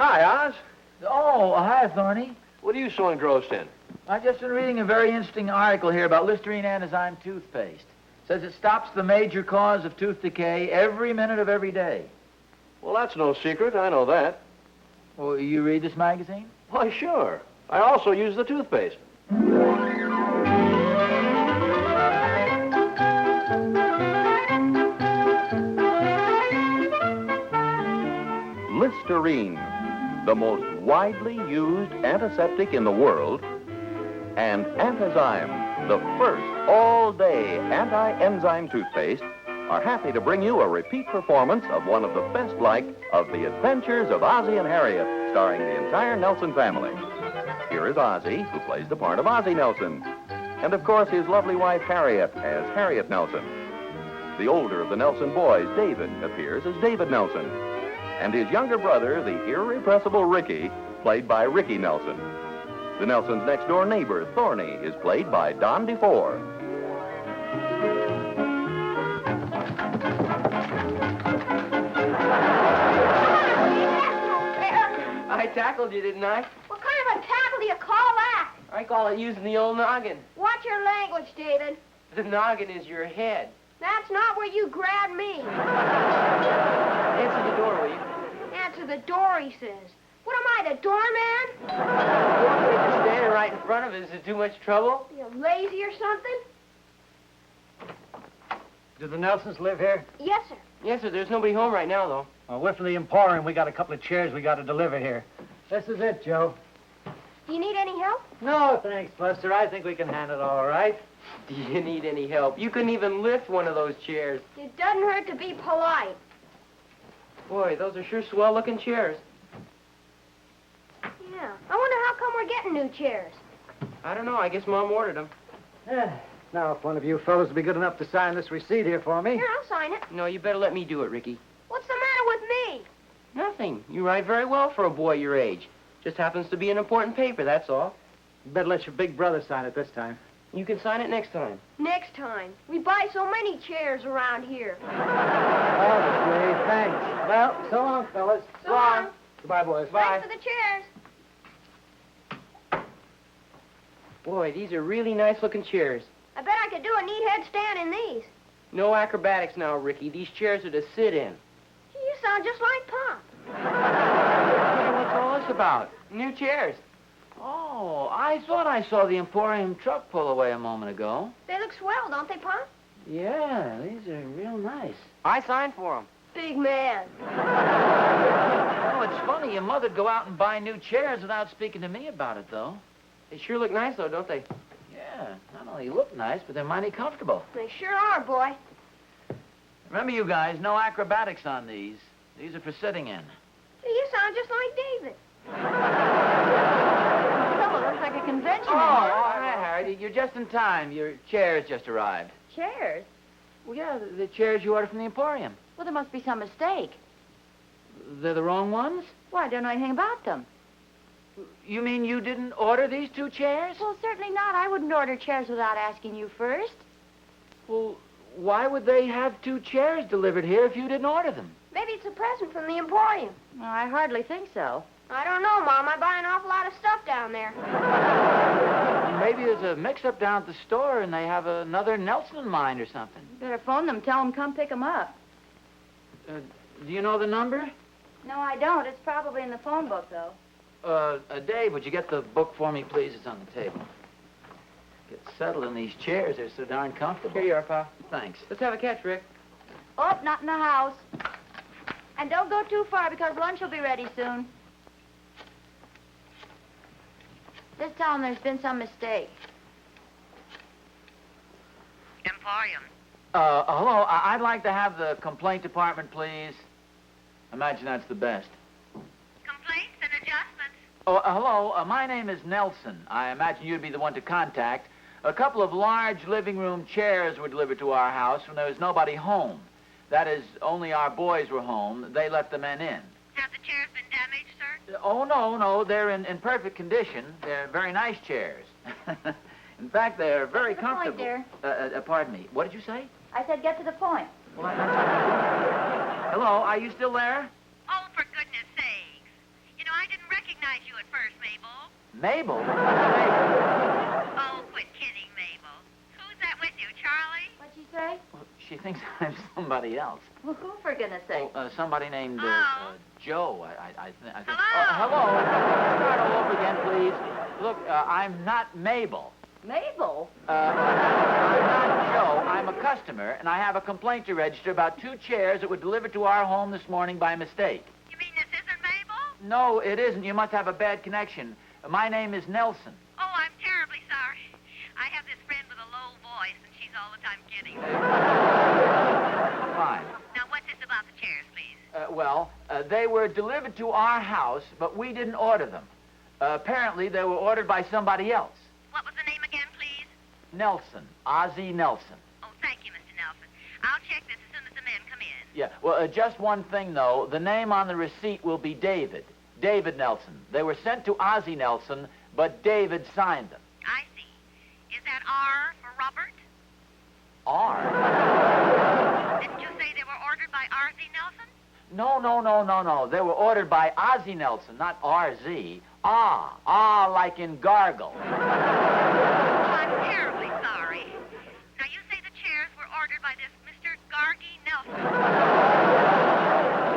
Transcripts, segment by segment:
Hi, Oz. Oh, hi, Thorny. What are you so engrossed in? I've just been reading a very interesting article here about Listerine Antizyme toothpaste. Says it stops the major cause of tooth decay every minute of every day. Well, that's no secret. I know that. Well, you read this magazine? Why, sure. I also use the toothpaste. Listerine, the most widely used antiseptic in the world, and Antizyme, the first all-day anti-enzyme toothpaste, are happy to bring you a repeat performance of one of the best-liked of The Adventures of Ozzie and Harriet, starring the entire Nelson family. Here is Ozzie, who plays the part of Ozzie Nelson, and of course his lovely wife Harriet as Harriet Nelson. The older of the Nelson boys, David, appears as David Nelson, and his younger brother, the irrepressible Ricky, played by Ricky Nelson. The Nelsons' next-door neighbor, Thorny, is played by Don DeFore. I tackled you, didn't I? What kind of a tackle do you call that? I call it using the old noggin. Watch your language, David. The noggin is your head. That's not where you grabbed me. Answer the door, will you? Answer the door, he says. What am I, the doorman? You're standing right in front of us. Is it too much trouble? You lazy or something? Do the Nelsons live here? Yes, sir. Yes, sir. There's nobody home right now, though. Well, we're from the Emporium. We got a couple of chairs we got to deliver here. This is it, Joe. Do you need any help? No, thanks, Buster. I think we can handle it all right. Do you need any help? You couldn't even lift one of those chairs. It doesn't hurt to be polite. Boy, those are sure swell-looking chairs. Yeah. I wonder how come we're getting new chairs. I don't know. I guess Mom ordered them. Now, if one of you fellows would be good enough to sign this receipt here for me. Here, I'll sign it. No, you better let me do it, Ricky. What's the matter with me? Nothing. You write very well for a boy your age. Just happens to be an important paper, that's all. You better let your big brother sign it this time. You can sign it next time. Next time. We buy so many chairs around here. Okay, thanks. Well, so long, fellas. So long. Goodbye, boys. Thanks for the chairs. Boy, these are really nice-looking chairs. I bet I could do a neat headstand in these. No acrobatics now, Ricky. These chairs are to sit in. You sound just like Pop. What's all this about? New chairs. Oh, I thought I saw the Emporium truck pull away a moment ago. They look swell, don't they, Pop? Yeah, these are real nice. I signed for them. Big man. Oh, it's funny. Your mother'd go out and buy new chairs without speaking to me about it, though. They sure look nice, though, don't they? Yeah, not only look nice, but they're mighty comfortable. They sure are, boy. Remember, you guys, no acrobatics on these. These are for sitting in. You sound just like David. Fellow looks like a convention. Oh, hi, Harry. You're just in time. Your chair's just arrived. Chairs? Well, yeah, the chairs you ordered from the Emporium. Well, there must be some mistake. They're the wrong ones? Well, I don't know anything about them. You mean you didn't order these two chairs? Well, certainly not. I wouldn't order chairs without asking you first. Well, why would they have two chairs delivered here if you didn't order them? Maybe it's a present from the Emporium. Well, I hardly think so. I don't know, Mom. I buy an awful lot of stuff down there. Maybe there's a mix-up down at the store and they have another Nelson in mind or something. You better phone them, tell them come pick them up. Do you know the number? No, I don't. It's probably in the phone book, though. Dave, would you get the book for me, please? It's on the table. Get settled in these chairs. They're so darn comfortable. Here you are, Pa. Thanks. Let's have a catch, Rick. Oh, not in the house. And don't go too far because lunch will be ready soon. Just tell them there's been some mistake. Emporium. Hello. I'd like to have the complaint department, please. Imagine that's the best. Complaints and adjustments. Oh, hello. My name is Nelson. I imagine you'd be the one to contact. A couple of large living room chairs were delivered to our house when there was nobody home. That is, only our boys were home. They let the men in. Have the chairs been damaged, sir? Oh, no. They're in perfect condition. They're very nice chairs. In fact, they're very To the point, comfortable. dear. Pardon me. What did you say? I said get to the point. Hello, are you still there? Oh, for goodness sakes. You know, recognize you at first, Mabel. Mabel? Mabel? Oh, quit kidding, Mabel. Who's that with you, Charlie? What'd she say? Well, she thinks I'm somebody else. Well, who, for goodness sake? Somebody named Hello? Joe, I think. Hello? Hello? Start all over again, please. Look, I'm not Mabel. Mabel? I'm not Joe. I'm a customer, and I have a complaint to register about 2 chairs that were delivered to our home this morning by mistake. You mean this isn't Mabel? No, it isn't. You must have a bad connection. My name is Nelson. Oh, I'm terribly sorry. I have this friend with a low voice, and she's all the time kidding. Fine. Now, what's this about the chairs, please? They were delivered to our house, but we didn't order them. Apparently, they were ordered by somebody else. What was the name again, please? Nelson. Ozzie Nelson. Oh, thank you, Mr. Nelson. I'll check this as soon as the men come in. Yeah, well, just one thing, though. The name on the receipt will be David. David Nelson. They were sent to Ozzie Nelson, but David signed them. I see. Is that R for Robert? R? Didn't you say they were ordered by R.Z. Nelson? No. They were ordered by Ozzie Nelson, not R.Z. Like in gargle. Oh, I'm terribly sorry. Now, you say the chairs were ordered by this Mr. Gargi Nelson.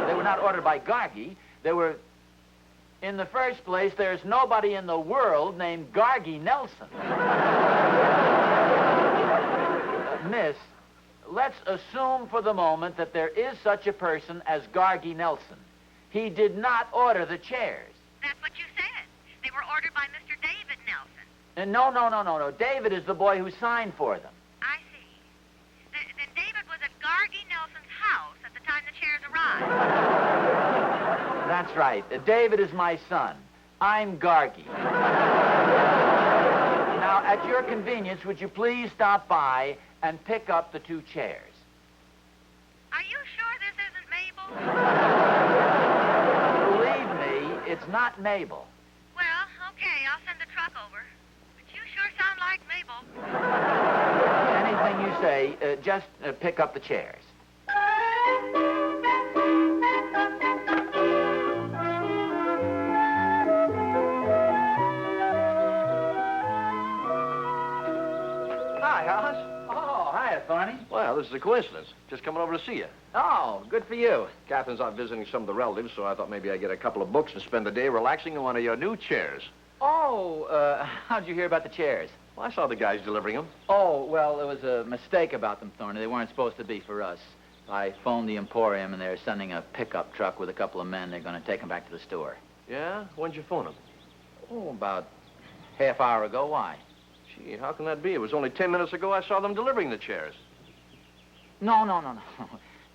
They were not ordered by Gargi. They were... In the first place, there's nobody in the world named Gargi Nelson. Miss, let's assume for the moment that there is such a person as Gargi Nelson. He did not order the chairs. That's what you said. They were ordered by Mr. David Nelson. No. David is the boy who signed for them. I see. Then David was at Gargi Nelson's house at the time the chairs arrived. That's right. David is my son. I'm Gargi. Now, at your convenience, would you please stop by and pick up the 2 chairs? Are you sure this isn't Mabel? Believe me, it's not Mabel. Well, okay, I'll send the truck over. But you sure sound like Mabel. Anything you say, just pick up the chairs. Hi, Oz. Oh, hiya, Thorny. Well, this is a coincidence. Just coming over to see you. Oh, good for you. Catherine's out visiting some of the relatives, so I thought maybe I'd get a couple of books and spend the day relaxing in one of your new chairs. Oh, how'd you hear about the chairs? Well, I saw the guys delivering them. Oh, well, there was a mistake about them, Thorny. They weren't supposed to be for us. I phoned the Emporium, and they're sending a pickup truck with a couple of men. They're going to take them back to the store. Yeah? When'd you phone them? Oh, about half hour ago. Why? Gee, how can that be? It was only 10 minutes ago I saw them delivering the chairs. No.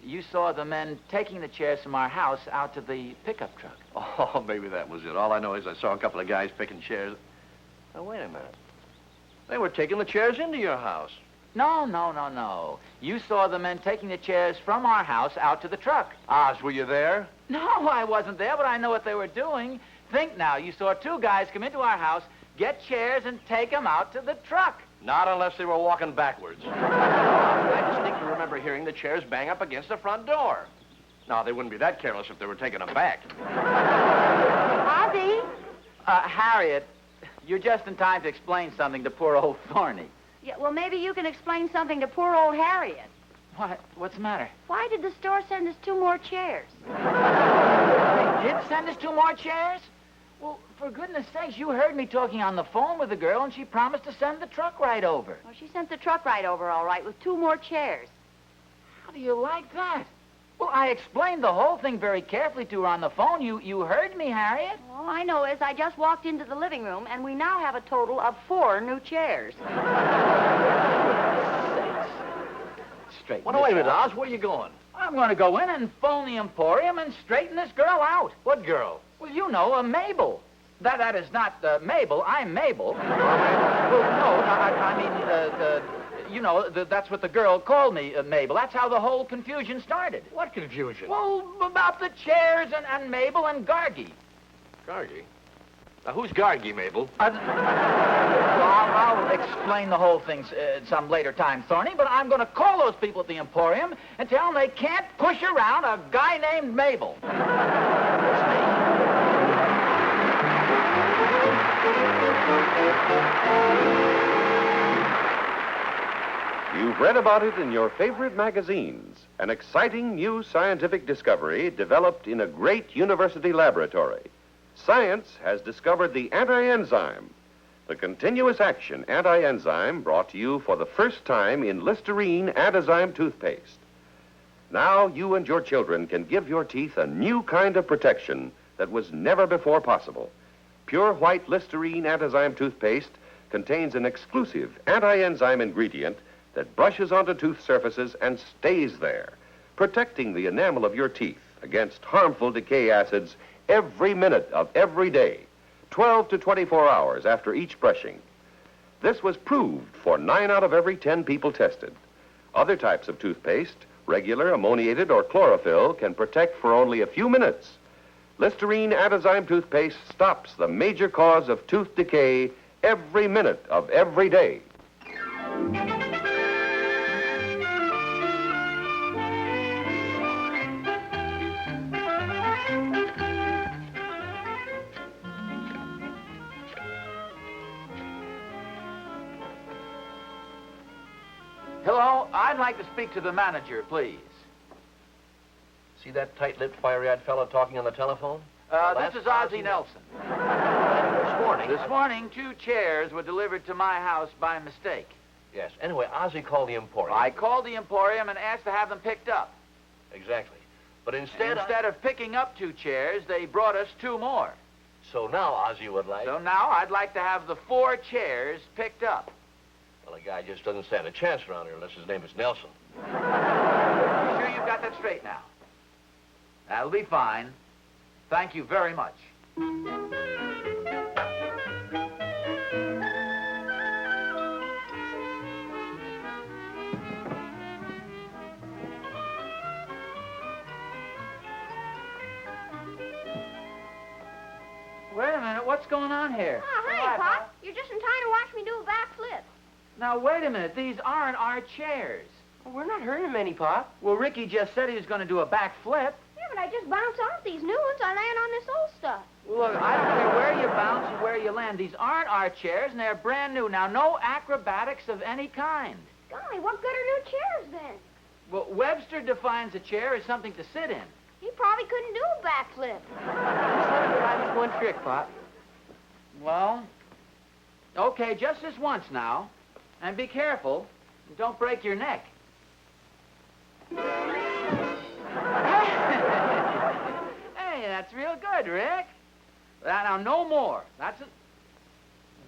You saw the men taking the chairs from our house out to the pickup truck. Oh, maybe that was it. All I know is I saw a couple of guys picking chairs. Now, wait a minute. They were taking the chairs into your house. No. You saw the men taking the chairs from our house out to the truck. Oz, were you there? No, I wasn't there, but I know what they were doing. Think now, you saw 2 guys come into our house, get chairs, and take them out to the truck. Not unless they were walking backwards. I distinctly remember hearing the chairs bang up against the front door. Now, they wouldn't be that careless if they were taking them back. Ozzie? Harriet, you're just in time to explain something to poor old Thorny. Yeah, well, maybe you can explain something to poor old Harriet. What? What's the matter? Why did the store send us 2 more chairs? They did send us 2 more chairs? Well, for goodness sakes, you heard me talking on the phone with the girl, and she promised to send the truck right over. Well, she sent the truck right over, all right, with 2 more chairs. How do you like that? Well, I explained the whole thing very carefully to her on the phone. You heard me, Harriet? All I know is I just walked into the living room, and we now have a total of 4 new chairs. Straighten Well, wait a this minute, out. Oz. Where are you going? I'm going to go in and phone the Emporium and straighten this girl out. What girl? Well, you know, Mabel. That is not Mabel. I'm Mabel. Well, no, I mean, you know, that's what the girl called me, Mabel. That's how the whole confusion started. What confusion? Well, about the chairs and Mabel and Gargi. Gargi? Now, who's Gargi, Mabel? Well, I'll explain the whole thing some later time, Thorny, but I'm going to call those people at the Emporium and tell them they can't push around a guy named Mabel. That's me. You've read about it in your favorite magazines. An exciting new scientific discovery developed in a great university laboratory. Science has discovered the anti-enzyme, the continuous action anti-enzyme brought to you for the first time in Listerine Antizyme toothpaste. Now you and your children can give your teeth a new kind of protection that was never before possible. Pure white Listerine Antizyme toothpaste contains an exclusive anti-enzyme ingredient that brushes onto tooth surfaces and stays there, protecting the enamel of your teeth against harmful decay acids every minute of every day, 12 to 24 hours after each brushing. This was proved for 9 out of every 10 people tested. Other types of toothpaste, regular, ammoniated, or chlorophyll, can protect for only a few minutes. Listerine Antizyme toothpaste stops the major cause of tooth decay every minute of every day. Hello, I'd like to speak to the manager, please. See that tight-lipped, fiery-eyed fellow talking on the telephone? This is Ozzie Nelson. This morning, 2 chairs were delivered to my house by mistake. Yes. Anyway, Ozzie called the Emporium. I called the Emporium and asked to have them picked up. Exactly. But instead of picking up 2 chairs, they brought us 2 more. So now Ozzie would like... So now I'd like to have the 4 chairs picked up. Well, a guy just doesn't stand a chance around here unless his name is Nelson. You sure you've got that straight now? That'll be fine. Thank you very much. Wait a minute, what's going on here? Oh, hi, Pop. You're just in time to watch me do a backflip. Now, wait a minute, these aren't our chairs. Well, we're not hurting him any, Pop. Well, Ricky just said he was going to do a backflip. Yeah, but I just bounce off these new ones. I land on this old stuff. Well, look, I don't care where you bounce and where you land. These aren't our chairs, and they're brand new. Now, no acrobatics of any kind. Golly, what good are new chairs then? Well, Webster defines a chair as something to sit in. He probably couldn't do a backflip. Just let him try this one trick, Pop. Well, okay, just this once now. And be careful. And don't break your neck. Hey, that's real good, Rick. Now, no more. That's it.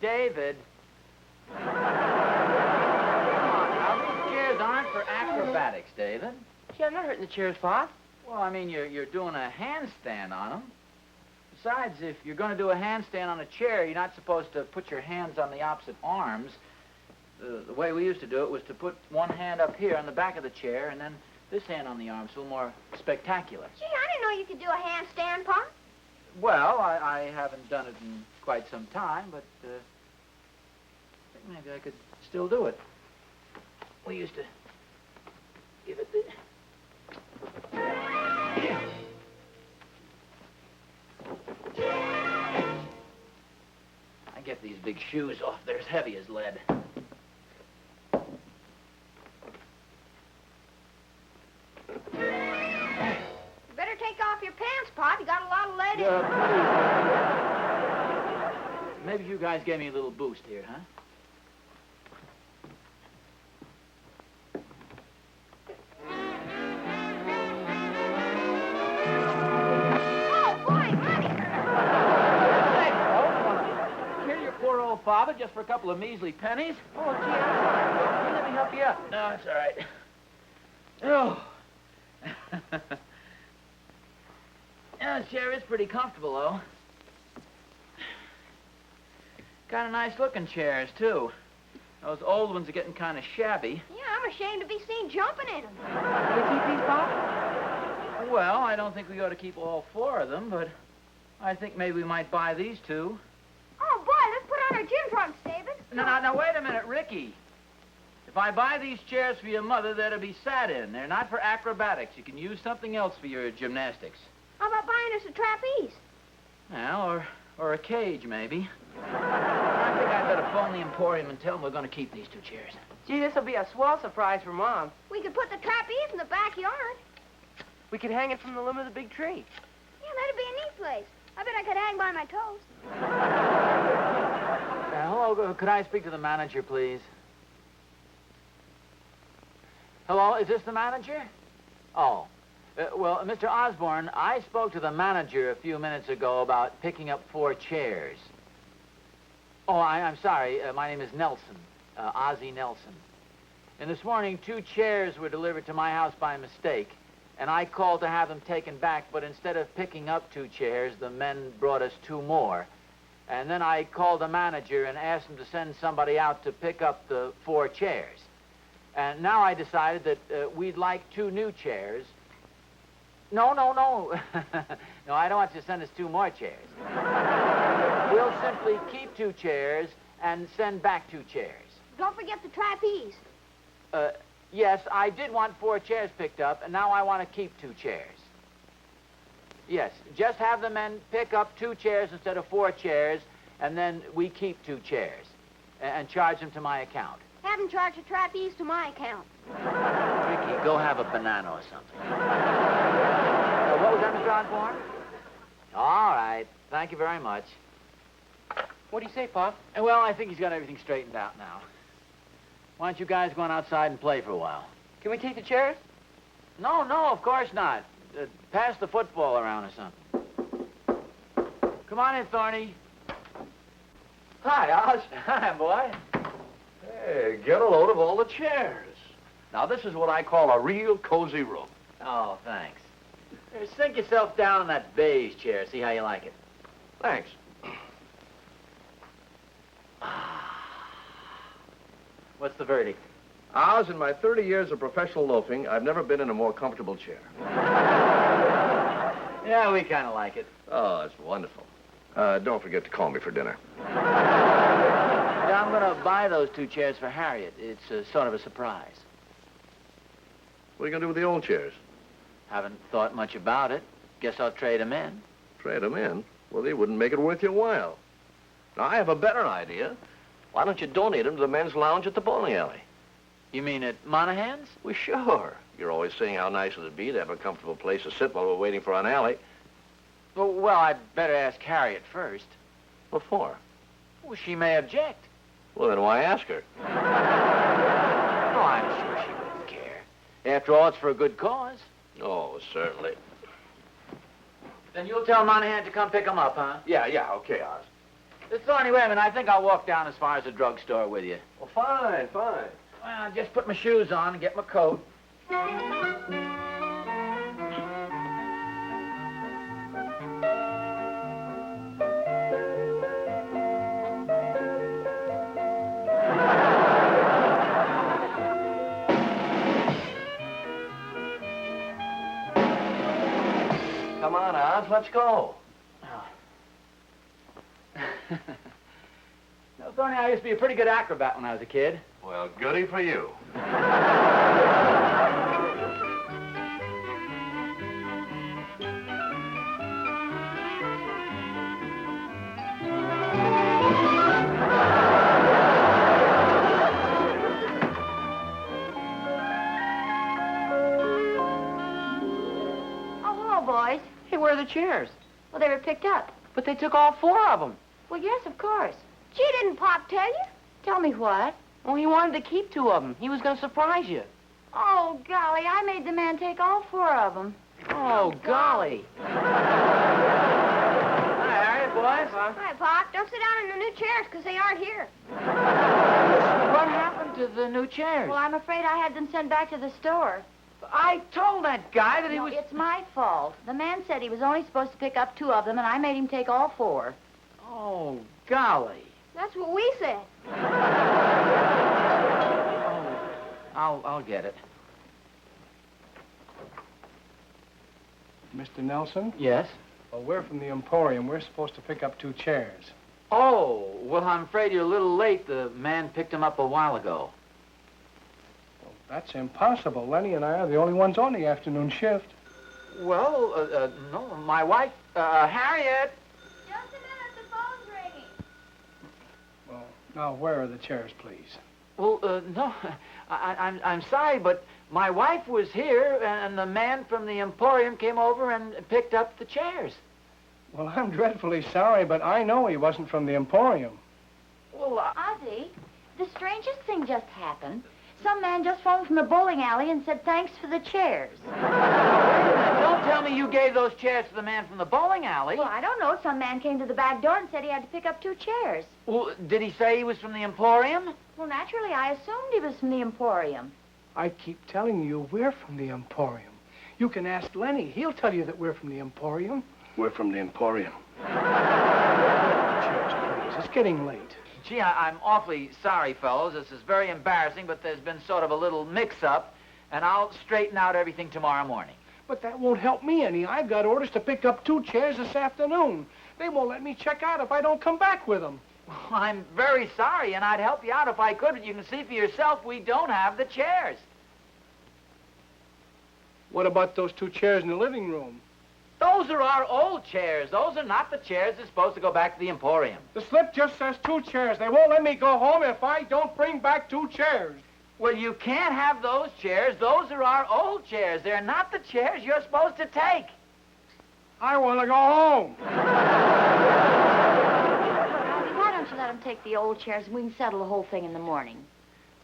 David. Come on, now, these chairs aren't for acrobatics, David. Gee, I'm not hurting the chairs, Pop. Well, I mean, you're doing a handstand on them. Besides, if you're going to do a handstand on a chair, you're not supposed to put your hands on the opposite arms. The way we used to do it was to put one hand up here on the back of the chair and then this hand on the arm, so more spectacular. Gee, I didn't know you could do a handstand, Pop. Well, I haven't done it in quite some time, but I think maybe I could still do it. We used to give it the... I get these big shoes off. They're as heavy as lead. You better take off your pants, Pop. You got a lot of lead in Please. Maybe you guys gave me a little boost here, huh? Father, just for a couple of measly pennies. Oh, gee, I'm sorry. Let me help you up. No, it's all right. Oh. Yeah, this chair is pretty comfortable, though. Kind of nice-looking chairs, too. Those old ones are getting kind of shabby. Yeah, I'm ashamed to be seen jumping in them. Can we keep these, Pop? Well, I don't think we ought to keep all 4 of them, but I think maybe we might buy these 2. Oh, boy, let's put on our gym trunks, David. Now, wait a minute, Ricky. If I buy these chairs for your mother, they're to be sat in. They're not for acrobatics. You can use something else for your gymnastics. How about buying us a trapeze? Well, or a cage, maybe. I'm thinking I better phone the Emporium and tell them we're going to keep these 2 chairs. Gee, this will be a swell surprise for Mom. We could put the trapeze in the backyard. We could hang it from the limb of the big tree. Yeah, that'd be a neat place. I bet I could hang by my toes. Hello, could I speak to the manager, please? Hello, is this the manager? Oh. Well, Mr. Osborne, I spoke to the manager a few minutes ago about picking up 4 chairs. Oh, I'm sorry. My name is Nelson, Ozzie Nelson. And this morning, 2 chairs were delivered to my house by mistake, and I called to have them taken back, but instead of picking up 2 chairs, the men brought us 2 more. And then I called the manager and asked him to send somebody out to pick up the 4 chairs. And now I decided that we'd like 2 new chairs. No. No, I don't want you to send us 2 more chairs. We'll simply keep 2 chairs and send back 2 chairs. Don't forget the trapeze. Yes, I did want 4 chairs picked up, and now I want to keep 2 chairs. Yes, just have the men pick up 2 chairs instead of 4 chairs, and then we keep 2 chairs and charge them to my account. Have them charge the trapeze to my account. Ricky, go have a banana or something. What was that, Mr. Osborne? All right. Thank you very much. What do you say, Pop? Well, I think he's got everything straightened out now. Why don't you guys go on outside and play for a while? Can we take the chairs? No, of course not. Pass the football around or something. Come on in, Thorny. Hi, Oz. Hi, boy. Hey, get a load of all the chairs. Now, this is what I call a real cozy room. Oh, thanks. Here, sink yourself down in that beige chair. See how you like it. Thanks. What's the verdict? Oz, in my 30 years of professional loafing, I've never been in a more comfortable chair. Yeah, we kind of like it. Oh, it's wonderful. Don't forget to call me for dinner. Yeah, I'm going to buy those 2 chairs for Harriet. It's sort of a surprise. What are you going to do with the old chairs? Haven't thought much about it. Guess I'll trade them in. Trade them in? Well, they wouldn't make it worth your while. Now, I have a better idea. Why don't you donate them to the men's lounge at the bowling alley? You mean at Monahan's? Well, sure. You're always saying how nice it would be to have a comfortable place to sit while we're waiting for an alley. Well, I'd better ask Harriet first. What for? Well, she may object. Well, then why ask her? Oh, I'm sure she wouldn't care. After all, it's for a good cause. Oh, certainly. Then you'll tell Monahan to come pick them up, huh? Yeah, okay, Oz. Thorny, wait a minute. I think I'll walk down as far as the drugstore with you. Well, fine. Well, I'll just put my shoes on and get my coat. Come on, Oz, let's go. No, Thorny, I used to be a pretty good acrobat when I was a kid. Well, goody for you. Oh, hello, boys. Hey, where are the chairs? Well, they were picked up. But they took all 4 of them. Well, yes, of course. Gee, didn't Pop tell you? Tell me what? Well, he wanted to keep 2 of them. He was going to surprise you. Oh, golly, I made the man take all 4 of them. Oh, golly. Hi, Harriet, boys. Hi, Pop. Don't sit down in the new chairs, 'cause they aren't here. What happened to the new chairs? Well, I'm afraid I had them sent back to the store. I told that guy that he No, was... it's my fault. The man said he was only supposed to pick up 2 of them, and I made him take all 4. Oh, golly. That's what we said. Oh, I'll get it. Mr. Nelson? Yes? Well, we're from the Emporium. We're supposed to pick up 2 chairs. Oh, well, I'm afraid you're a little late. The man picked them up a while ago. Well, that's impossible. Lenny and I are the only ones on the afternoon shift. Well, no, my wife, Harriet. Just a minute, the phone's ringing. Well, Now, where are the chairs, please? Well, no, I'm sorry, but my wife was here, and the man from the Emporium came over and picked up the chairs. Well, I'm dreadfully sorry, but I know he wasn't from the Emporium. Well, Ozzy, the strangest thing just happened. Some man just phoned from the bowling alley and said thanks for the chairs. wait a minute. Don't tell me you gave those chairs to the man from the bowling alley. Well, I don't know. Some man came to the back door and said he had to pick up 2 chairs. Well, did he say he was from the Emporium? Well, naturally, I assumed he was from the Emporium. I keep telling you we're from the Emporium. You can ask Lenny. He'll tell you that we're from the Emporium. We're from the Emporium. Chairs, please. It's getting late. Gee, I'm awfully sorry, fellows. This is very embarrassing, but there's been sort of a little mix-up, and I'll straighten out everything tomorrow morning. But that won't help me any. I've got orders to pick up 2 chairs this afternoon. They won't let me check out if I don't come back with them. Well, I'm very sorry, and I'd help you out if I could, but you can see for yourself we don't have the chairs. What about those 2 chairs in the living room? Those are our old chairs. Those are not the chairs that's supposed to go back to the Emporium. The slip just says 2 chairs. They won't let me go home if I don't bring back 2 chairs. Well, you can't have those chairs. Those are our old chairs. They're not the chairs you're supposed to take. I want to go home. Ozzy, why don't you let him take the old chairs and we can settle the whole thing in the morning?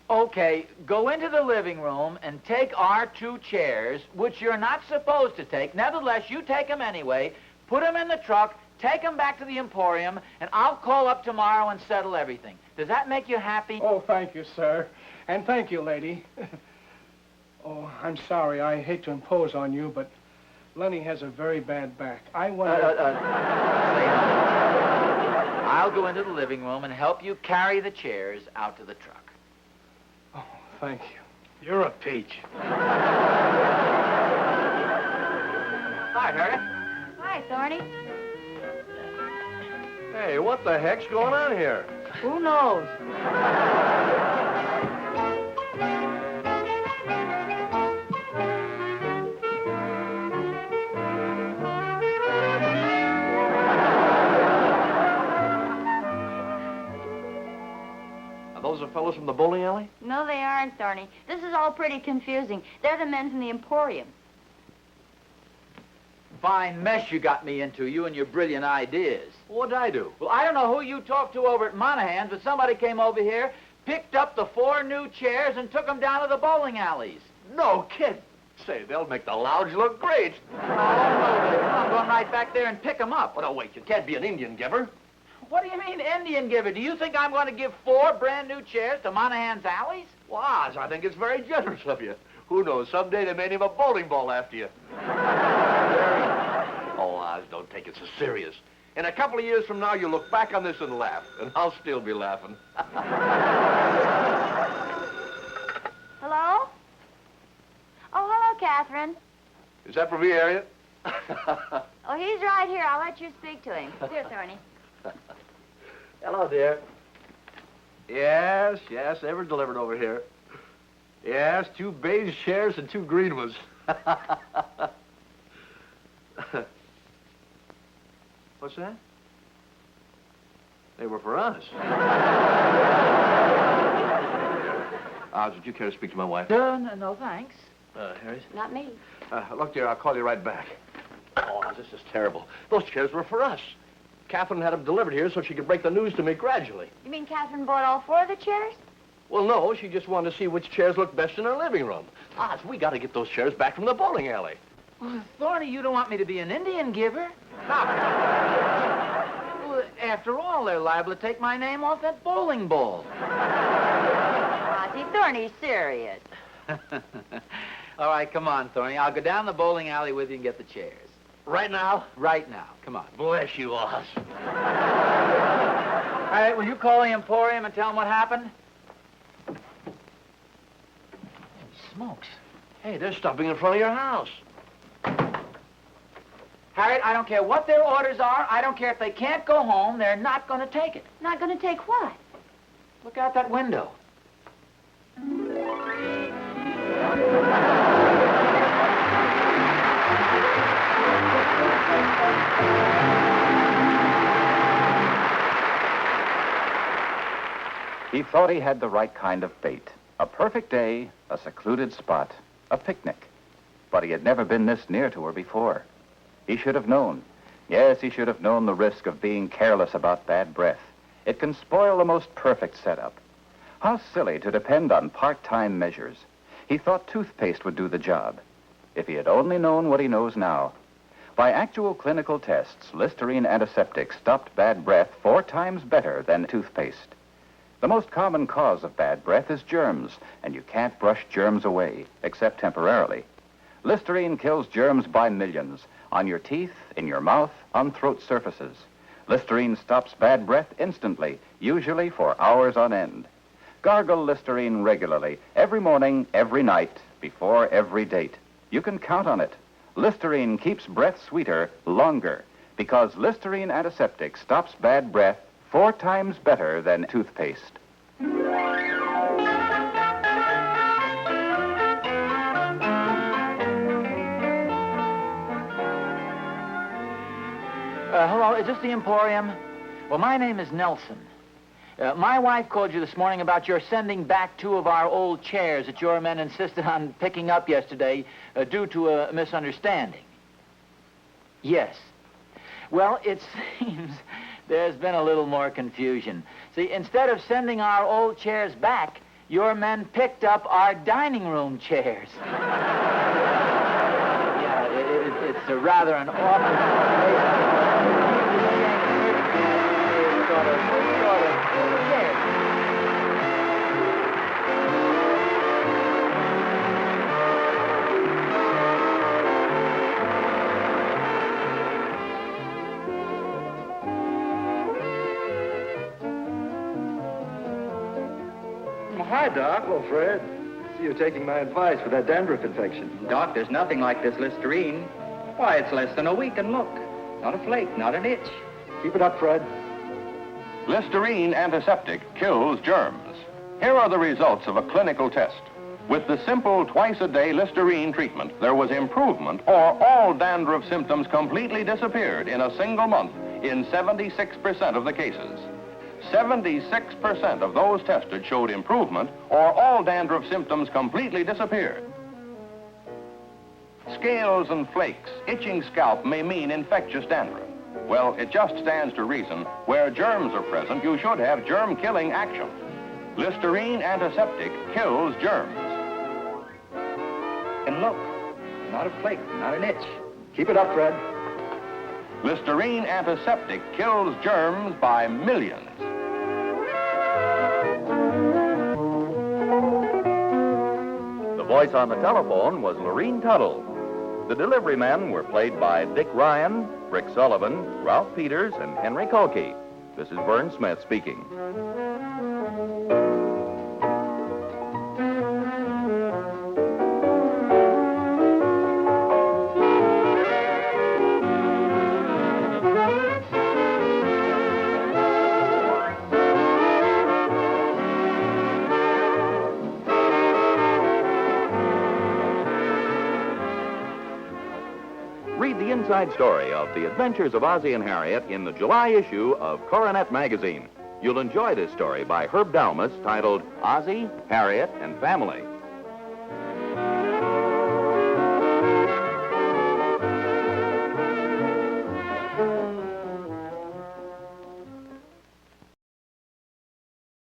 Okay, go into the living room and take our 2 chairs, which you're not supposed to take. Nevertheless, you take them anyway, put them in the truck, take them back to the Emporium, and I'll call up tomorrow and settle everything. Does that make you happy? Oh, thank you, sir. And thank you, lady. Oh, I'm sorry. I hate to impose on you, but Lenny has a very bad back. I want to... Say no. I'll go into the living room and help you carry the chairs out to the truck. Oh, thank you. You're a peach. Hi, Harry. Hi, Thorny. Hey, what the heck's going on here? Who knows? Are those the fellows from the bowling alley? No, they aren't, Thorny. This is all pretty confusing. They're the men from the Emporium. Fine mess you got me into, you and your brilliant ideas. What'd I do? Well, I don't know who you talked to over at Monahan's, but somebody came over here, picked up the 4 new chairs, and took them down to the bowling alleys. No kid. Say, they'll make the lounge look great. Oh, no, I'm going right back there and pick them up. Oh, no, wait. You can't be an Indian giver. What do you mean, Indian giver? Do you think I'm going to give 4 brand new chairs to Monahan's alleys? Well, Oz, I think it's very generous of you. Who knows? Someday they may name a bowling ball after you. Oh, Oz, don't take it so serious. In a couple of years from now, you'll look back on this and laugh, and I'll still be laughing. Hello? Oh, hello, Catherine. Is that for me, Harriet? Oh, he's right here. I'll let you speak to him. Here, Thorny. Hello, dear. Yes, they were delivered over here. Yes, 2 beige chairs and 2 green ones. What's that? They were for us. Oz, would you care to speak to my wife? No, thanks. Harris? Not me. Look, dear, I'll call you right back. Oh, Oz, this is terrible. Those chairs were for us. Catherine had them delivered here so she could break the news to me gradually. You mean Catherine bought all 4 of the chairs? Well, no, she just wanted to see which chairs looked best in her living room. Oz, we got to get those chairs back from the bowling alley. Well, Thorny, you don't want me to be an Indian giver? Now, Well, after all, they're liable to take my name off that bowling ball. Ozzy, Thorny's serious. All right, come on, Thorny. I'll go down the bowling alley with you and get the chairs. right now? Right now. Come on. Bless you, Oz. All right, will you call the Emporium and tell them what happened? Smokes. Hey, they're stopping in front of your house. Harriet, I don't care what their orders are. I don't care if they can't go home. They're not going to take it. Not going to take what? Look out that window. He thought he had the right kind of bait. A perfect day, a secluded spot, a picnic. But he had never been this near to her before. He should have known. Yes, he should have known the risk of being careless about bad breath. It can spoil the most perfect setup. How silly to depend on part-time measures. He thought toothpaste would do the job. If he had only known what he knows now. By actual clinical tests, Listerine Antiseptic stopped bad breath 4 times better than toothpaste. The most common cause of bad breath is germs, and you can't brush germs away, except temporarily. Listerine kills germs by millions, on your teeth, in your mouth, on throat surfaces. Listerine stops bad breath instantly, usually for hours on end. Gargle Listerine regularly, every morning, every night, before every date. You can count on it. Listerine keeps breath sweeter longer because Listerine Antiseptic stops bad breath 4 times better than toothpaste. Hello, is this the Emporium? Well, my name is Nelson. My wife called you this morning about your sending back 2 of our old chairs that your men insisted on picking up yesterday due to a misunderstanding. Yes. Well, it seems there's been a little more confusion. See, instead of sending our old chairs back, your men picked up our dining room chairs. Yeah, it's a rather an awful situation. Sort of chairs. Hi, Doc. Hello, Fred. See you're taking my advice for that dandruff infection. Doc, there's nothing like this Listerine. Why, it's less than a week, and look. Not a flake, not an itch. Keep it up, Fred. Listerine Antiseptic kills germs. Here are the results of a clinical test. With the simple twice-a-day Listerine treatment, there was improvement, or all dandruff symptoms completely disappeared in a single month in 76% of the cases. 76% of those tested showed improvement, or all dandruff symptoms completely disappeared. Scales and flakes, itching scalp may mean infectious dandruff. Well, it just stands to reason, where germs are present, you should have germ-killing action. Listerine Antiseptic kills germs. And look, not a flake, not an itch. Keep it up, Fred. Listerine Antiseptic kills germs by millions. The voice on the telephone was Lorene Tuttle. The delivery men were played by Dick Ryan, Rick Sullivan, Ralph Peters, and Henry Kolke. This is Vern Smith speaking. Read the inside story of the adventures of Ozzie and Harriet in the July issue of Coronet magazine. You'll enjoy this story by Herb Dalmas titled Ozzie, Harriet, and Family.